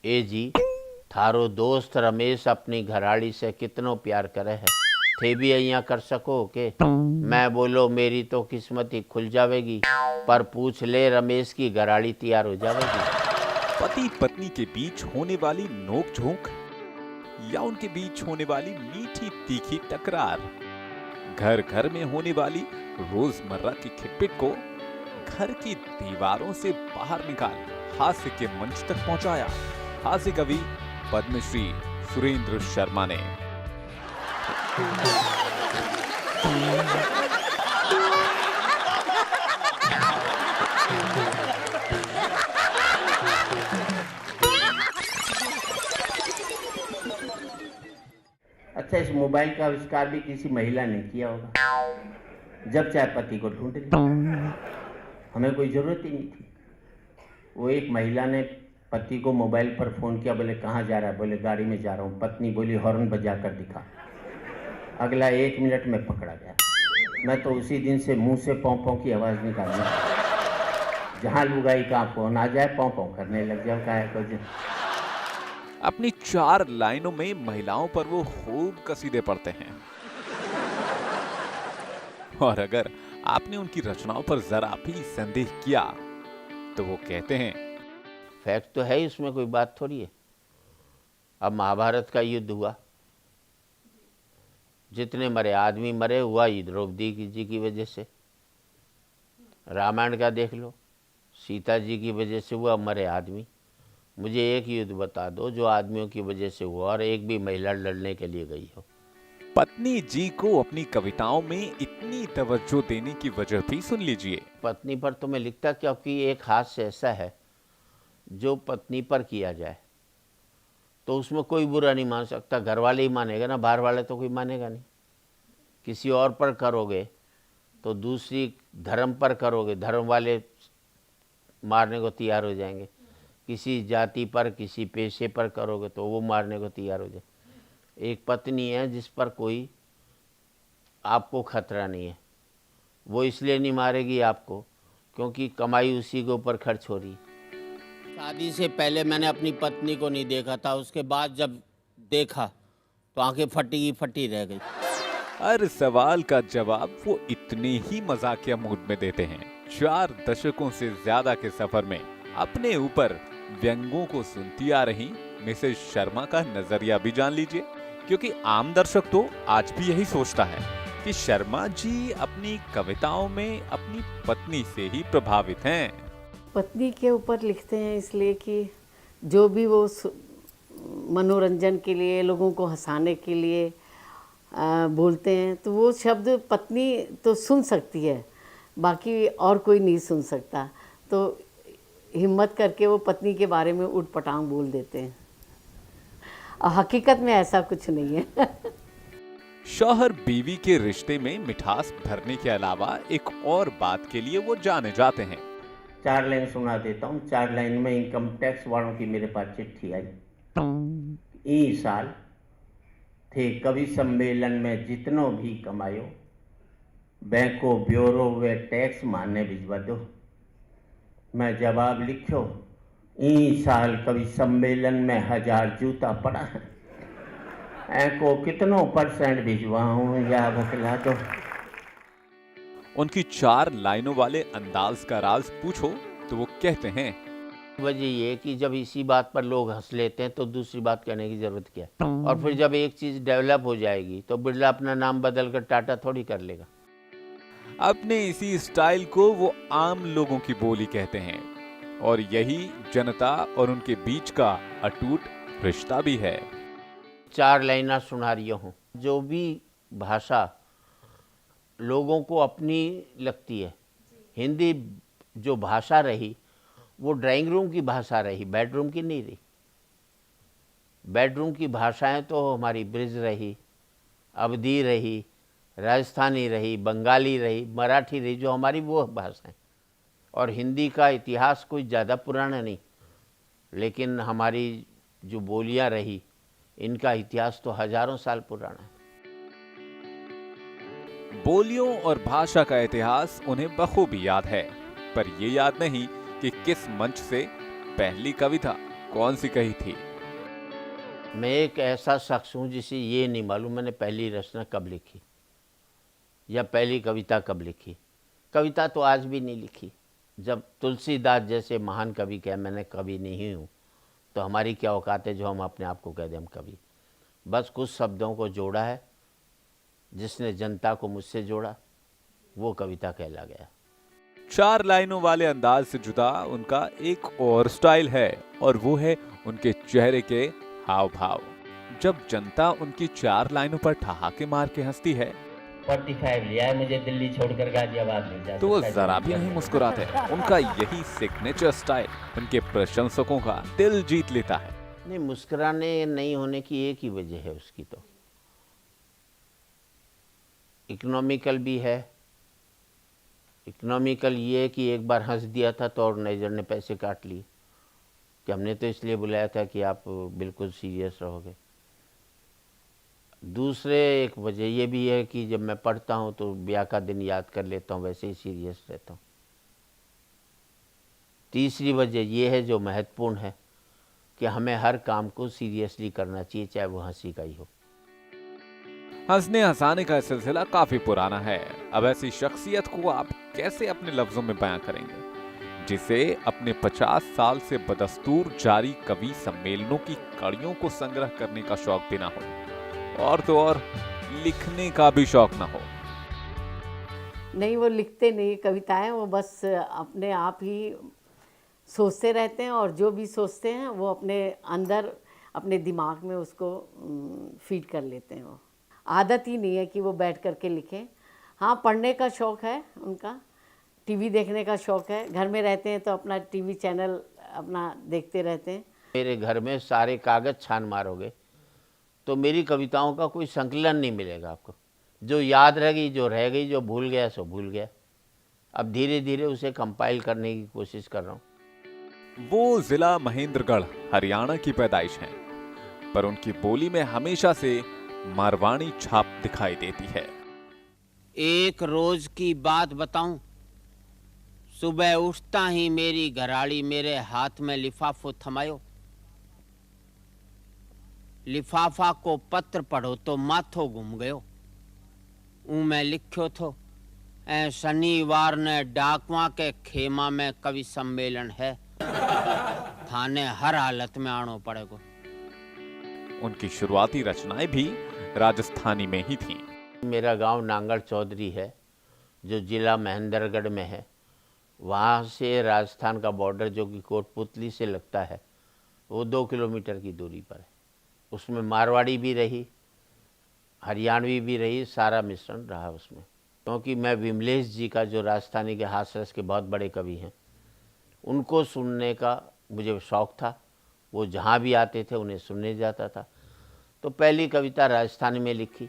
ए जी, थारो दोस्त रमेश अपनी घराड़ी से कितनो प्यार करे है, थे भी अइया कर सको के। मैं बोलो मेरी तो किस्मत ही खुल जावेगी, पर पूछ ले रमेश की घराड़ी तैयार हो जावेगी। पति पत्नी के बीच होने वाली नोक-झोंक या उनके बीच होने वाली मीठी तीखी टकरार, घर घर में होने वाली रोजमर्रा की खिटपिट को घर की दीवारों से बाहर निकाल हास्य के मंच तक पहुंचाया हास्य कवि पद्मश्री सुरेंद्र शर्मा ने। अच्छा, इस मोबाइल का आविष्कार भी किसी महिला ने किया होगा। जब चाहे पति को ढूंढ लिया, हमें कोई ज़रूरत ही नहीं थी। वो एक महिला ने पति को मोबाइल पर फ़ोन किया, बोले कहाँ जा रहा है, बोले गाड़ी में जा रहा हूँ। पत्नी बोली हॉर्न बजा कर दिखा। अगला 1 मिनट में पकड़ा गया। मैं तो उसी दिन से मुंह से पौं पौं की आवाज़ निकाली। जहाँ लुगाई का फ़ोन आ जाए पौं पौं करने लग जाओ। काहे को अपनी 4 लाइनों में महिलाओं पर वो खूब कसीदे पढ़ते हैं और अगर आपने उनकी रचनाओं पर जरा भी संदेह किया तो वो कहते हैं फैक्ट तो है, इसमें कोई बात थोड़ी है। अब महाभारत का युद्ध हुआ, जितने मरे आदमी मरे, हुआ ही द्रौपदी जी की वजह से। रामायण का देख लो, सीता जी की वजह से हुआ, मरे आदमी। मुझे एक युद्ध बता दो जो आदमियों की वजह से हुआ और एक भी महिला लड़ने के लिए गई हो। पत्नी जी को अपनी कविताओं में इतनी तवज्जो देने की वजह भी सुन लीजिए। पत्नी पर तो मैं लिखता, क्योंकि एक हास्य ऐसा है जो पत्नी पर किया जाए तो उसमें कोई बुरा नहीं मान सकता। घर वाले ही मानेगा ना, बाहर वाले तो कोई मानेगा नहीं। किसी और पर करोगे तो दूसरी धर्म पर करोगे, धर्म वाले मारने को तैयार हो जाएंगे। किसी जाति पर, किसी पेशे पर करोगे तो वो मारने को तैयार हो जाए। एक पत्नी है जिस पर कोई आपको खतरा नहीं है, वो इसलिए नहीं मारेगी आपको क्योंकि कमाई उसी के ऊपर खर्च हो रही है। शादी से पहले मैंने अपनी पत्नी को नहीं देखा था, उसके बाद जब देखा तो आंखें फटी फटी रह गई। हर सवाल का जवाब वो इतने ही मजाकिया मूड में देते हैं। 4 दशकों से ज्यादा के सफर में अपने ऊपर व्यंगों को सुनती आ रही मिसेज शर्मा का नजरिया भी जान लीजिए, क्योंकि आम दर्शक तो आज भी यही सोचता है कि शर्मा जी अपनी कविताओं में अपनी पत्नी से ही प्रभावित हैं। पत्नी के ऊपर लिखते हैं इसलिए कि जो भी वो मनोरंजन के लिए, लोगों को हंसाने के लिए बोलते हैं, तो वो शब्द पत्नी तो सुन सकती है, बाकी और कोई नहीं सुन सकता। तो हिम्मत करके वो पत्नी के बारे में उठ पटांग बोल देते हैं, और हकीकत में ऐसा कुछ नहीं है। शौहर बीवी के रिश्ते में मिठास भरने के अलावा एक और बात के लिए वो जाने जाते हैं। 4 लाइन सुना देता हूँ। 4 लाइन में इनकम टैक्स वालों की मेरे पास चिट्ठी आई। ई साल थे कवि सम्मेलन में जितनो भी कमायो, बैंको ब्यूरो वे टैक्स माने भिजवा दो। मैं जवाब लिखो, ई साल कवि सम्मेलन में 1000 जूता पड़ा है, ऐको कितनो % भिजवाऊं या बतला दो। उनकी 4 लाइनों वाले अंदाज का राज पूछो तो वो कहते हैं, वजह ये कि जब इसी बात पर लोग हंस लेते हैं तो दूसरी बात कहने की जरूरत क्या है। और फिर जब एक चीज डेवलप हो जाएगी तो बिरला अपना नाम बदलकर टाटा थोड़ी कर लेगा। अपने इसी स्टाइल को वो आम लोगों की बोली कहते हैं, और यही जनता और उनके बीच का अटूट रिश्ता भी है। 4 लाइना सुना रही हूँ। जो भी भाषा लोगों को अपनी लगती है, हिंदी जो भाषा रही वो ड्राइंग रूम की भाषा रही, बेडरूम की नहीं रही। बेडरूम की भाषाएं तो हमारी ब्रिज रही, अवधी रही, राजस्थानी रही, बंगाली रही, मराठी रही, जो हमारी वो भाषाएं। और हिंदी का इतिहास कोई ज़्यादा पुराना नहीं, लेकिन हमारी जो बोलियां रही इनका इतिहास तो हजारों साल पुराना है। बोलियों और भाषा का इतिहास उन्हें बखूबी याद है, पर ये याद नहीं कि किस मंच से पहली कविता कौन सी कही थी? मैं एक ऐसा शख्स हूँ जिसे ये नहीं मालूम मैंने पहली रचना कब लिखी या पहली कविता कब लिखी। कविता तो आज भी नहीं लिखी। जब तुलसीदास जैसे महान कवि कहे मैंने कवि नहीं हूँ, तो हमारी क्या औकात है जो हम अपने आप को कह दें हम कवि। बस कुछ शब्दों को जोड़ा है, जिसने जनता को मुझसे जोड़ा, वो कविता कहला गया। 4 लाइनों वाले अंदाज से जुदा उनका एक और स्टाइल है, और वो है उनके चेहरे के हाव भाव। जब जनता उनकी 4 लाइनों पर ठहाके मार के हंसती है 45 लिया है मुझे दिल्ली छोड़कर गाजियाबाद मिल जाए तो वो जरा भी नहीं मुस्कुराते। उनका यही सिग्नेचर स्टाइल उनके प्रशंसकों का दिल जीत लेता है। नहीं, मुस्कुराने नहीं होने की एक ही वजह है उसकी, तो इकोनॉमिकल भी है। इकोनॉमिकल ये है कि एक बार हंस दिया था तो ऑर्गेनाइजर ने पैसे काट लिए कि हमने तो इसलिए बुलाया था कि आप बिल्कुल सीरियस रहोगे। दूसरे एक वजह ये भी है कि जब मैं पढ़ता हूँ तो ब्याह का दिन याद कर लेता हूँ, वैसे ही सीरियस रहता हूँ। तीसरी वजह ये है जो महत्वपूर्ण है कि हमें हर काम को सीरियसली करना चाहिए, चाहे वो हंसी का ही हो। हंसने हंसाने का सिलसिला काफी पुराना है। अब ऐसी शख्सियत को आप कैसे अपने लफ्जों में बयां करेंगे, जिसे अपने 50 साल से बदस्तूर जारी कवि सम्मेलनों की कड़ियों को संग्रह करने का शौक भी ना हो, और तो और लिखने का भी शौक ना हो। नहीं, वो लिखते नहीं कविताएं, वो बस अपने आप ही सोचते रहते हैं, और जो भी सोचते हैं वो अपने अंदर अपने दिमाग में उसको फीड कर लेते हैं। वो आदत ही नहीं है कि वो बैठ करके लिखें। हाँ, पढ़ने का शौक़ है उनका, टीवी देखने का शौक़ है। घर में रहते हैं तो अपना टीवी चैनल अपना देखते रहते हैं। मेरे घर में सारे कागज़ छान मारोगे तो मेरी कविताओं का कोई संकलन नहीं मिलेगा आपको। जो याद रह गई, जो रह गई, जो भूल गया सो भूल गया। अब धीरे धीरे उसे कंपाइल करने की कोशिश कर रहा हूँ। वो जिला महेंद्रगढ़ हरियाणा की पैदाइश हैं, पर उनकी बोली में हमेशा से मारवाड़ी छाप दिखाई देती है। एक रोज की बात बताऊं, सुबह उठता ही मेरी घराड़ी मेरे हाथ में लिफाफो थमायो। लिफाफा को पत्र पढ़ो तो माथो घूम गयो। मैं लिख्यो थो, ऐ शनिवार ने डाकवा के खेमा में कवि सम्मेलन है, थाने हर हालत में आनो पड़ेगा। उनकी शुरुआती रचनाएं भी राजस्थानी में ही थीं। मेरा गांव नांगल चौधरी है, जो जिला महेंद्रगढ़ में है। वहाँ से राजस्थान का बॉर्डर जो कि कोटपुतली से लगता है, वो 2 किलोमीटर की दूरी पर है। उसमें मारवाड़ी भी रही, हरियाणवी भी रही, सारा मिश्रण रहा उसमें। क्योंकि मैं विमलेश जी का, जो राजस्थानी के हास्य रस के बहुत बड़े कवि हैं, उनको सुनने का मुझे शौक़ था। वो जहाँ भी आते थे उन्हें सुनने जाता था, तो पहली कविता राजस्थानी में लिखी।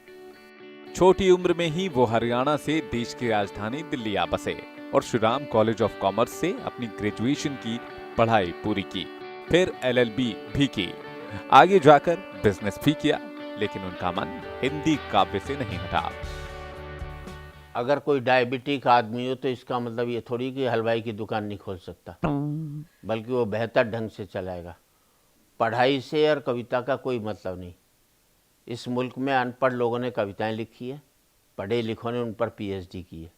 छोटी उम्र में ही वो हरियाणा से देश की राजधानी दिल्ली आ बसे और Shri Ram college of commerce से अपनी ग्रेजुएशन की पढ़ाई पूरी की। फिर LLB भी की। आगे जाकर बिजनेस भी किया, लेकिन उनका मन हिंदी काव्य से नहीं हटा। अगर कोई डायबिटिक आदमी हो तो इसका मतलब ये थोड़ी कि हलवाई की दुकान नहीं खोल सकता, बल्कि वो बेहतर ढंग से चलाएगा। पढ़ाई से और कविता का कोई मतलब नहीं। इस मुल्क में अनपढ़ लोगों ने कविताएं लिखी है, पढ़े लिखों ने उन पर PhD की है।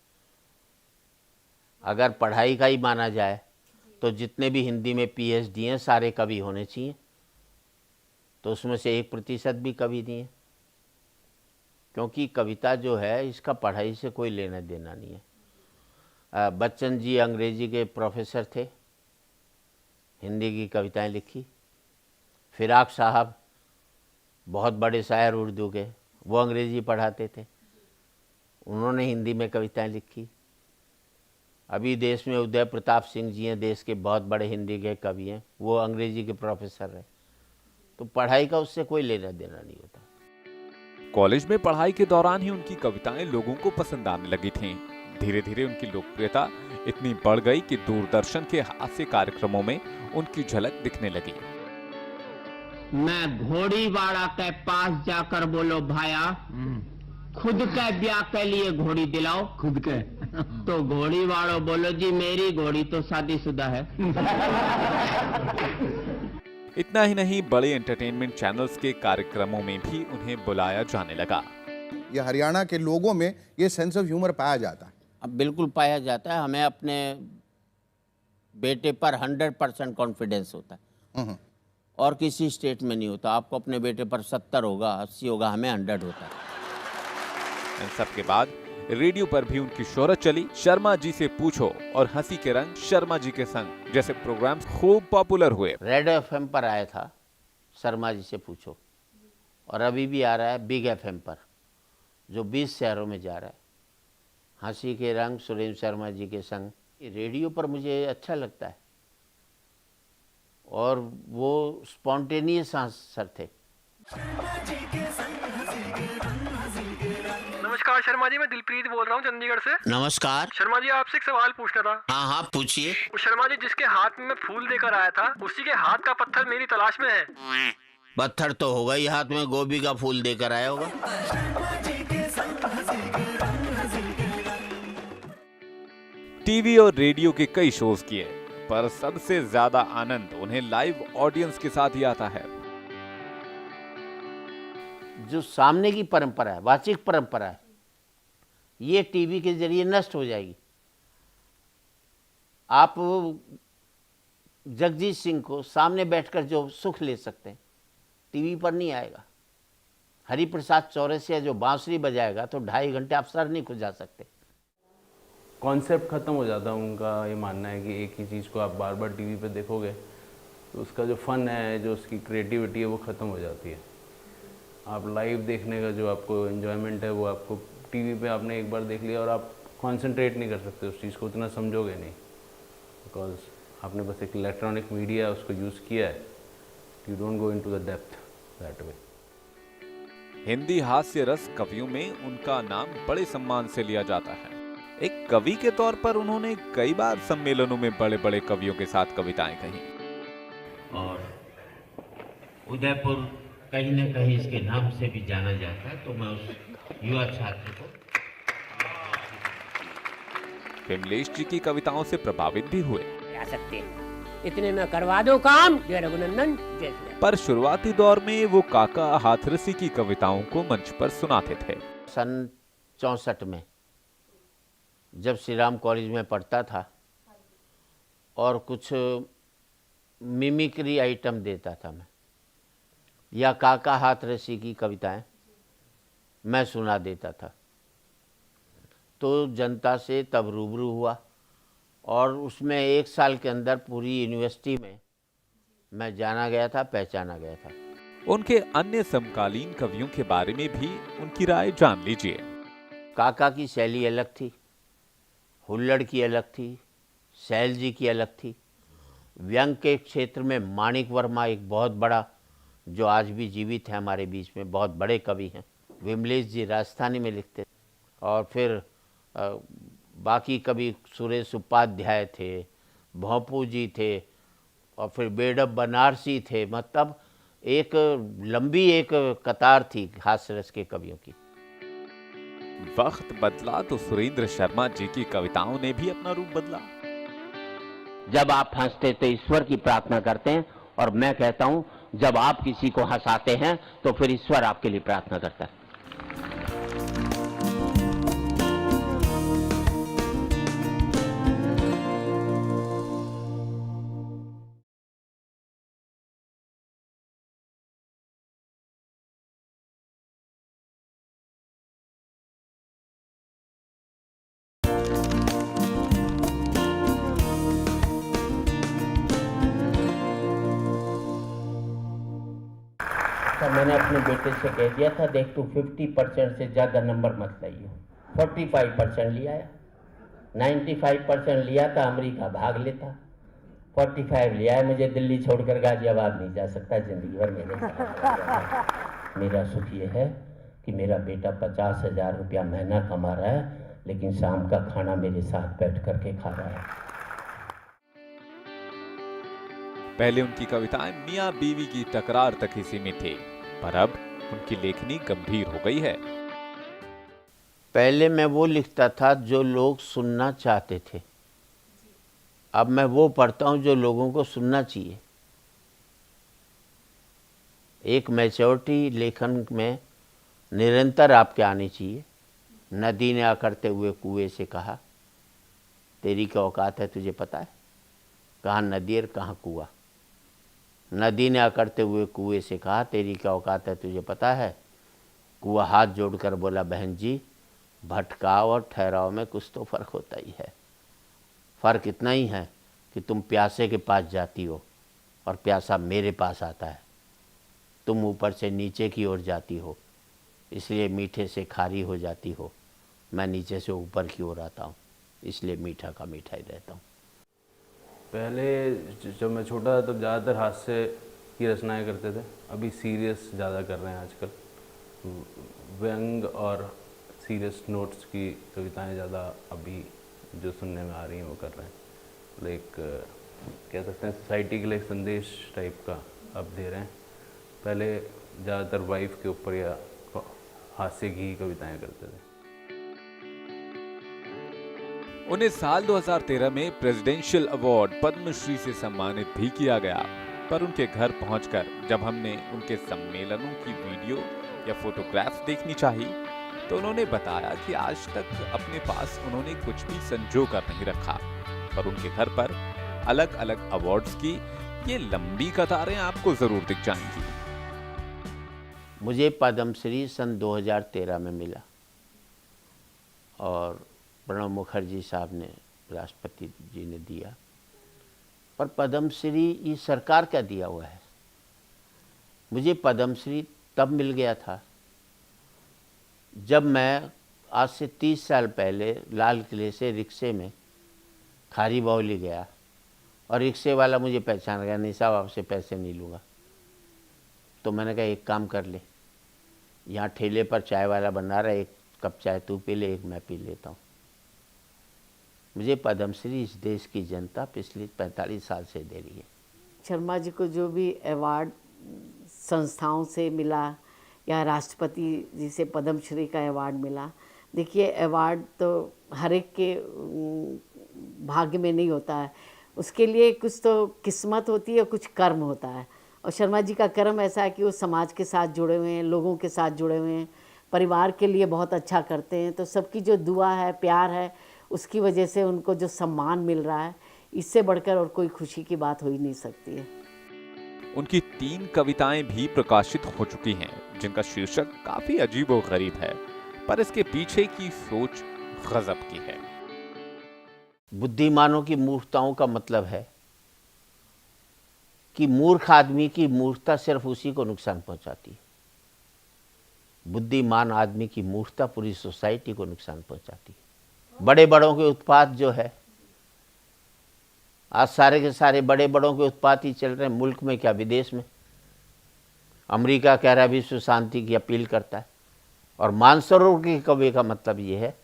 अगर पढ़ाई का ही माना जाए तो जितने भी हिंदी में PhD हैं सारे कवि होने चाहिए, तो उसमें से 1% भी कवि नहीं है। क्योंकि कविता जो है इसका पढ़ाई से कोई लेना देना नहीं है। बच्चन जी अंग्रेजी के प्रोफेसर थे, हिंदी की कविताएं लिखी। फिराक साहब बहुत बड़े शायर उर्दू के, वो अंग्रेजी पढ़ाते थे, उन्होंने हिंदी में कविताएं लिखी। अभी देश में उदय प्रताप सिंह जी हैं, देश के बहुत बड़े हिंदी के कवि हैं, वो अंग्रेजी के प्रोफेसर हैं। तो पढ़ाई का उससे कोई लेना देना नहीं होता। कॉलेज में पढ़ाई के दौरान ही उनकी कविताएं लोगों को पसंद आने लगी थीं। धीरे धीरे उनकी लोकप्रियता इतनी बढ़ गई कि दूरदर्शन के हास्य कार्यक्रमों में उनकी झलक दिखने लगी। मैं घोड़ी वाला के पास जाकर बोलो भाया, खुद के ब्याह के लिए घोड़ी दिलाओ। खुद के तो घोड़ी वालों बोलो जी मेरी घोड़ी तो शादीशुदा है। इतना ही नहीं, बड़े एंटरटेनमेंट चैनल्स के कार्यक्रमों में भी उन्हें बुलाया जाने लगा। ये हरियाणा के लोगों में ये सेंस ऑफ ह्यूमर पाया जाता है। अब बिल्कुल पाया जाता है। हमें अपने बेटे पर 100% कॉन्फिडेंस होता है और किसी स्टेट में नहीं होता। आपको अपने बेटे पर 70 होगा, 80 होगा, हमें 100 होता है। इन सब के बाद रेडियो पर भी उनकी शोहरत चली। शर्मा जी से पूछो और हंसी के रंग शर्मा जी के संग जैसे प्रोग्राम्स खूब पॉपुलर हुए। रेड एफएम पर आया था शर्मा जी से पूछो, और अभी भी आ रहा है बिग एफएम पर, जो 20 शहरों में जा रहा है। हंसी के रंग सुरेंद्र शर्मा जी के संग। रेडियो पर मुझे अच्छा लगता है और वो स्पॉन्टेनियस आंसर थे। नमस्कार शर्मा जी, मैं दिलप्रीत बोल रहा हूँ चंडीगढ़ से। नमस्कार। शर्मा जी, आपसे एक सवाल पूछना था। हाँ हाँ, पूछिए। शर्मा जी, जिसके हाथ में मैं फूल देकर आया था, उसी के हाथ का पत्थर मेरी तलाश में है। पत्थर तो होगा ही हाथ में, गोभी का फूल देकर आया होगा। टीवी और रेडियो के कई शोज किए, पर सबसे ज्यादा आनंद उन्हें लाइव ऑडियंस के साथ ही आता है। जो सामने की परंपरा है, वाचिक परंपरा है, ये टीवी के जरिए नष्ट हो जाएगी। आप जगजीत सिंह को सामने बैठकर जो सुख ले सकते हैं, टीवी पर नहीं आएगा। हरिप्रसाद चौरसिया जो बांसुरी बजाएगा तो 2.5 घंटे आप सर नहीं खुजा सकते। कॉन्सेप्ट ख़त्म हो जाता है। उनका ये मानना है कि एक ही चीज़ को आप बार बार टीवी पे देखोगे तो उसका जो फ़न है, जो उसकी क्रिएटिविटी है, वो ख़त्म हो जाती है। आप लाइव देखने का जो आपको एन्जॉयमेंट है, वो आपको टीवी पे आपने एक बार देख लिया और आप कंसंट्रेट नहीं कर सकते उस चीज़ को, उतना समझोगे नहीं, बिकॉज आपने बस एक इलेक्ट्रॉनिक मीडिया है, उसको यूज़ किया है। You don't go into the depth that way. Hindi हास्य रस कवियों में उनका नाम बड़े सम्मान से लिया जाता है। एक कवि के तौर पर उन्होंने कई बार सम्मेलनों में बड़े बड़े कवियों के साथ कविताएं कही। और उदयपुर कहीं न कहीं इसके नाम से भी जाना जाता है, तो मैं उस युवा छात्र को विमलेश जी की कविताओं से प्रभावित भी हुए। आ सकते हैं, इतने में करवा दो काम। जय रघुनंदन, जय श्री राम। पर शुरुआती दौर में वो काका हाथरसी की कविताओं को मंच पर सुनाते थे। सन 64 में जब श्री राम कॉलेज में पढ़ता था और कुछ मिमिक्री आइटम देता था मैं, या काका हाथरसी की कविताएं मैं सुना देता था, तो जनता से तब रूबरू हुआ और उसमें 1 साल के अंदर पूरी यूनिवर्सिटी में मैं जाना गया था, पहचाना गया था। उनके अन्य समकालीन कवियों के बारे में भी उनकी राय जान लीजिए। काका की शैली अलग थी, हुल्लड़ की अलग थी, सैल जी की अलग थी। व्यंग के क्षेत्र में माणिक वर्मा एक बहुत बड़ा, जो आज भी जीवित है हमारे बीच में, बहुत बड़े कवि हैं। विमलेश जी राजस्थानी में लिखते, और फिर बाकी कवि सुरेश उपाध्याय थे, भोंपू जी थे, और फिर बेडब बनारसी थे। मतलब एक लंबी एक कतार थी हास्यरस के कवियों की। वक्त बदला तो सुरेंद्र शर्मा जी की कविताओं ने भी अपना रूप बदला। जब आप हंसते तो ईश्वर की प्रार्थना करते हैं, और मैं कहता हूं जब आप किसी को हंसाते हैं तो फिर ईश्वर आपके लिए प्रार्थना करता है। तो मैंने अपने बेटे से कह दिया था, देख तू 50% से ज़्यादा नंबर मत लाइयो। 45% लिया है, 95% लिया था अमेरिका भाग लेता, 45 लिया है। मुझे दिल्ली छोड़कर गाजियाबाद नहीं जा सकता जिंदगी भर मेरे साथ। मेरा सुख ये है कि मेरा बेटा 50,000 रुपया महीना कमा रहा है, लेकिन शाम का खाना मेरे साथ बैठ करके खा रहा है। पहले उनकी कविताएं मियाँ बीवी की तकरार तक ही सीमित थी, पर अब उनकी लेखनी गंभीर हो गई है। पहले मैं वो लिखता था जो लोग सुनना चाहते थे, अब मैं वो पढ़ता हूँ जो लोगों को सुनना चाहिए। एक मैच्योरिटी लेखन में निरंतर आपके आनी चाहिए। नदी ने आकरते हुए कुएं से कहा, तेरी क्या औकात है तुझे पता है? कहाँ नदी और कहाँ कुआं। नदी ने आकरते हुए कुएं से कहा, तेरी क्या औकात है तुझे पता है? कुआं हाथ जोड़कर बोला, बहन जी, भटकाव और ठहराव में कुछ तो फ़र्क होता ही है। फ़र्क इतना ही है कि तुम प्यासे के पास जाती हो और प्यासा मेरे पास आता है। तुम ऊपर से नीचे की ओर जाती हो, इसलिए मीठे से खारी हो जाती हो। मैं नीचे से ऊपर की ओर आता हूँ, इसलिए मीठा का मीठा ही रहता हूँ। पहले जब मैं छोटा था तब ज़्यादातर हास्य की रचनाएं करते थे, अभी सीरियस ज़्यादा कर रहे हैं आजकल। व्यंग और सीरियस नोट्स की कविताएं ज़्यादा अभी जो सुनने में आ रही हैं वो कर रहे हैं। लाइक कह सकते हैं सोसाइटी के लिए एक संदेश टाइप का अब दे रहे हैं। पहले ज़्यादातर वाइफ के ऊपर या हास्य की कविताएं करते थे। उन्हें साल 2013 में प्रेसिडेंशियल अवार्ड पद्मश्री से सम्मानित भी किया गया, पर उनके घर पहुंचकर जब हमने उनके सम्मेलनों की वीडियो या फोटोग्राफ्स देखनी चाहिए तो उन्होंने बताया कि आज तक अपने पास उन्होंने कुछ भी संजो कर नहीं रखा, पर उनके घर पर अलग अलग अवार्ड्स की ये लंबी कतारें आपको जरूर दिख जाएंगी। मुझे पद्मश्री सन 2013 में मिला और प्रणब मुखर्जी साहब ने, राष्ट्रपति जी ने दिया। पर पद्मश्री ये सरकार का दिया हुआ है। मुझे पद्मश्री तब मिल गया था जब मैं आज से 30 साल पहले लाल किले से रिक्शे में खारी बावली गया और रिक्शे वाला मुझे पहचान गया, नहीं साहब आपसे पैसे नहीं लूँगा। तो मैंने कहा एक काम कर ले, यहाँ ठेले पर चाय वाला बना रहा है, एक कप चाय तू पी ले, एक मैं पी लेता हूँ। मुझे पद्मश्री इस देश की जनता पिछले 45 साल से दे रही है। शर्मा जी को जो भी अवार्ड संस्थाओं से मिला या राष्ट्रपति जी से पद्मश्री का अवार्ड मिला, देखिए अवार्ड तो हर एक के भाग्य में नहीं होता है, उसके लिए कुछ तो किस्मत होती है, कुछ कर्म होता है। और शर्मा जी का कर्म ऐसा है कि वो समाज के साथ जुड़े हुए हैं, लोगों के साथ जुड़े हुए हैं, परिवार के लिए बहुत अच्छा करते हैं। तो सबकी जो दुआ है, प्यार है, उसकी वजह से उनको जो सम्मान मिल रहा है, इससे बढ़कर और कोई खुशी की बात हो ही नहीं सकती है। उनकी 3 कविताएं भी प्रकाशित हो चुकी हैं, जिनका शीर्षक काफी अजीबोगरीब है, पर इसके पीछे की सोच गजब की है। बुद्धिमानों की मूर्खताओं का मतलब है कि मूर्ख आदमी की मूर्खता सिर्फ उसी को नुकसान पहुंचाती है। बुद्धिमान आदमी की मूर्खता पूरी सोसाइटी को नुकसान पहुंचाती है। बड़े बड़ों के उत्पात जो है, आज सारे के सारे बड़े बड़ों के उत्पात ही चल रहे हैं, मुल्क में क्या विदेश में। अमेरिका कह रहा है विश्व शांति की अपील करता है, और मानसरोवर के कवि का मतलब ये है,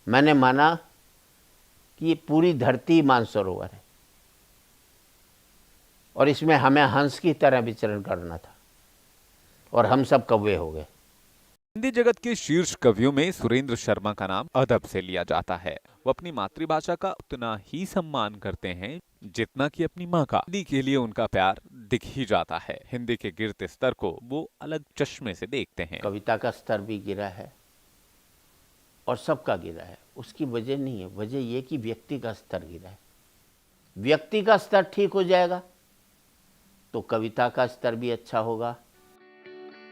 मैंने माना कि ये पूरी धरती मानसरोवर है और इसमें हमें हंस की तरह विचरण करना था और हम सब कौवे हो गए। हिंदी जगत के शीर्ष कवियों में सुरेंद्र शर्मा का नाम अदब से लिया जाता है। वो अपनी मातृभाषा का उतना ही सम्मान करते हैं जितना कि अपनी माँ का। हिंदी के लिए उनका प्यार दिख ही जाता है। हिंदी के गिरते स्तर को वो अलग चश्मे से देखते हैं। कविता का स्तर भी गिरा है और सबका गिरा है, उसकी वजह नहीं है, वजह ये कि व्यक्ति का स्तर गिरा है। व्यक्ति का स्तर ठीक हो जाएगा तो कविता का स्तर भी अच्छा होगा।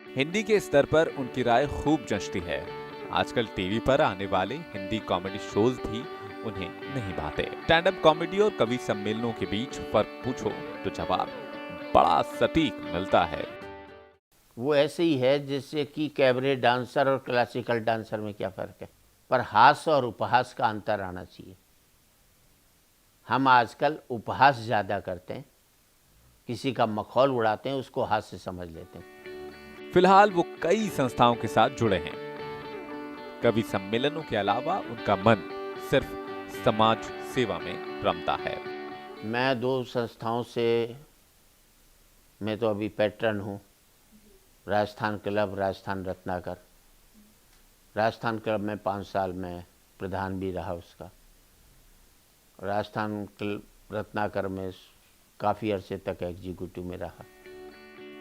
हिंदी के स्तर पर उनकी राय खूब जचती है। आजकल टीवी पर आने वाले हिंदी कॉमेडी शोज भी उन्हें नहीं भाते। स्टैंड अप कॉमेडी और कवि सम्मेलनों के बीच फर्क पूछो तो जवाब बड़ा सटीक मिलता है। वो ऐसे ही है जैसे कि कैबरे डांसर और क्लासिकल डांसर में क्या फ़र्क है, पर हास्य और उपहास का अंतर आना चाहिए। हम आजकल उपहास ज़्यादा करते हैं, किसी का मखौल उड़ाते हैं, उसको हास्य समझ लेते हैं। फिलहाल वो कई संस्थाओं के साथ जुड़े हैं। कवि सम्मेलनों के अलावा उनका मन सिर्फ समाज सेवा में रमता है। मैं 2 संस्थाओं से, मैं तो अभी पैट्रन हूँ, राजस्थान क्लब, राजस्थान रत्नाकर। राजस्थान क्लब में 5 साल में प्रधान भी रहा उसका। राजस्थान क्लब रत्नाकर में काफ़ी अरसे तक एग्जीक्यूटिव में रहा।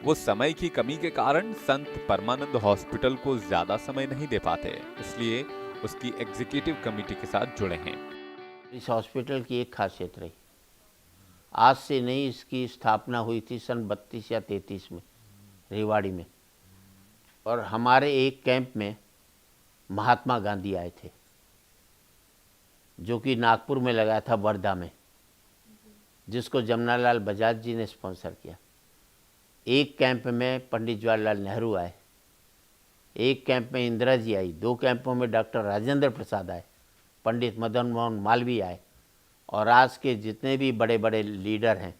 वो समय की कमी के कारण संत परमानंद हॉस्पिटल को ज्यादा समय नहीं दे पाते, इसलिए उसकी एग्जीक्यूटिव कमेटी के साथ जुड़े हैं। इस हॉस्पिटल की एक खासियत रही, आज से नहीं, इसकी स्थापना हुई थी सन 32 या 33 में रेवाड़ी में, और हमारे एक कैंप में महात्मा गांधी आए थे, जो कि नागपुर में लगाया था, वर्धा में, जिसको जमनालाल बजाज जी ने स्पॉन्सर किया। एक कैंप में पंडित जवाहरलाल नेहरू आए, एक कैंप में इंदिरा जी आई, 2 कैंपों में डॉक्टर राजेंद्र प्रसाद आए, पंडित मदन मोहन मालवीय आए, और आज के जितने भी बड़े बड़े लीडर हैं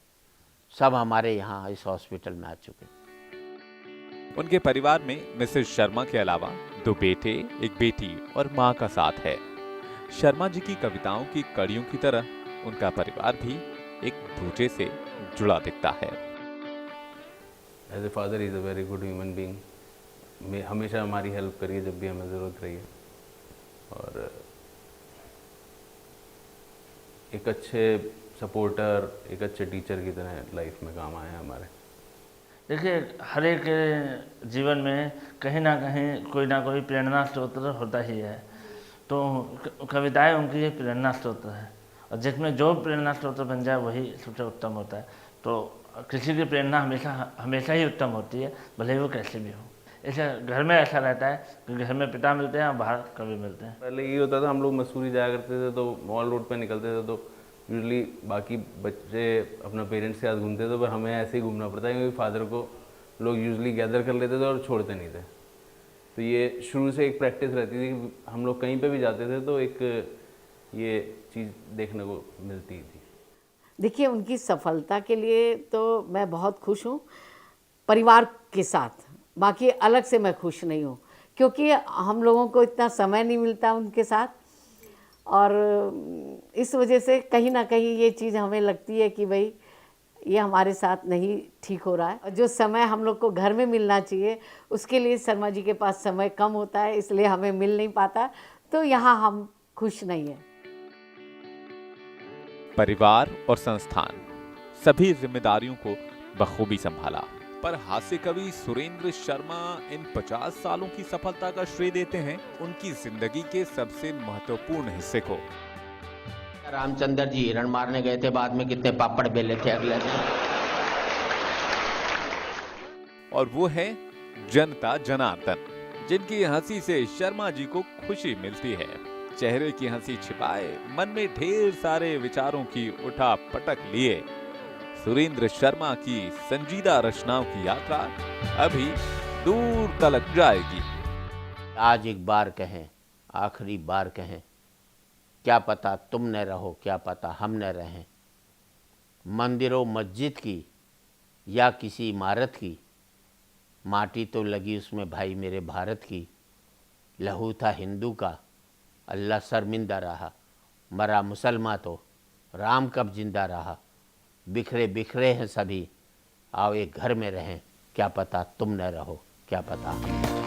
सब हमारे यहाँ इस हॉस्पिटल में आ चुके हैं। उनके परिवार में मिसेस शर्मा के अलावा 2 बेटे, 1 बेटी और मां का साथ है। शर्मा जी की कविताओं की कड़ियों की तरह उनका परिवार भी एक दूजे से जुड़ा दिखता है। As a father is a very good human being. हमेशा हमारी हेल्प करी है जब भी हमें ज़रूरत रही है, और एक अच्छे सपोर्टर, एक अच्छे टीचर की तरह लाइफ में काम आए हैं हमारे। देखिए, हर एक जीवन में कहीं ना कोई प्रेरणा स्रोत होता ही है, तो कविताएं उनकी एक प्रेरणा स्रोत है, और जिसमें जो प्रेरणा स्रोत बन जाए वही सबसे उत्तम होता है। तो किसी की प्रेरणा हमेशा ही उत्तम होती है, भले ही वो कैसे भी हो। ऐसा घर में ऐसा रहता है कि घर में पिता मिलते हैं, बाहर कवि मिलते हैं। पहले ये होता था, हम लोग मसूरी जाया करते थे तो मॉल रोड पे निकलते थे, तो यूजली बाकी बच्चे अपना पेरेंट्स के साथ घूमते थे, पर हमें ऐसे ही घूमना पड़ता है क्योंकि फादर को लोग यूजली गैदर कर लेते थे और छोड़ते नहीं थे। तो ये शुरू से एक प्रैक्टिस रहती थी कि हम लोग कहीं पे भी जाते थे तो एक ये चीज़ देखने को मिलती थी। देखिए, उनकी सफलता के लिए तो मैं बहुत खुश हूँ परिवार के साथ, बाकी अलग से मैं खुश नहीं हूँ, क्योंकि हम लोगों को इतना समय नहीं मिलता उनके साथ, और इस वजह से कहीं ना कहीं ये चीज़ हमें लगती है कि भाई ये हमारे साथ नहीं ठीक हो रहा है। जो समय हम लोग को घर में मिलना चाहिए, उसके लिए शर्मा जी के पास समय कम होता है, इसलिए हमें मिल नहीं पाता, तो यहाँ हम खुश नहीं हैं। परिवार और संस्थान सभी जिम्मेदारियों को बखूबी संभाला, पर हास्य कवि सुरेंद्र शर्मा इन 50 सालों की सफलता का श्रेय देते हैं उनकी जिंदगी के सबसे महत्वपूर्ण हिस्से को। रामचंद्र जी हिरण मारने गए थे, बाद में कितने पापड़ बेले थे अगले दिन। और वो है जनता जनार्दन, जिनकी हंसी से शर्मा जी को खुशी मिलती है। चेहरे की हंसी छिपाए मन में ढेर सारे विचारों की उठा पटक लिए सुरेंद्र शर्मा की संजीदा रचनाओं की यात्रा अभी दूर तलक जाएगी। आज एक बार कहें, आखिरी बार कहें, क्या पता तुम न रहो, क्या पता हम न रहें। मंदिरों मस्जिद की या किसी इमारत की, माटी तो लगी उसमें भाई मेरे भारत की। लहू था हिंदू का, अल्लाह शर्मिंदा रहा। मरा मुसलमान तो राम कब जिंदा रहा। बिखरे बिखरे हैं सभी, आओ एक घर में रहें, क्या पता तुम न रहो, क्या पता हम।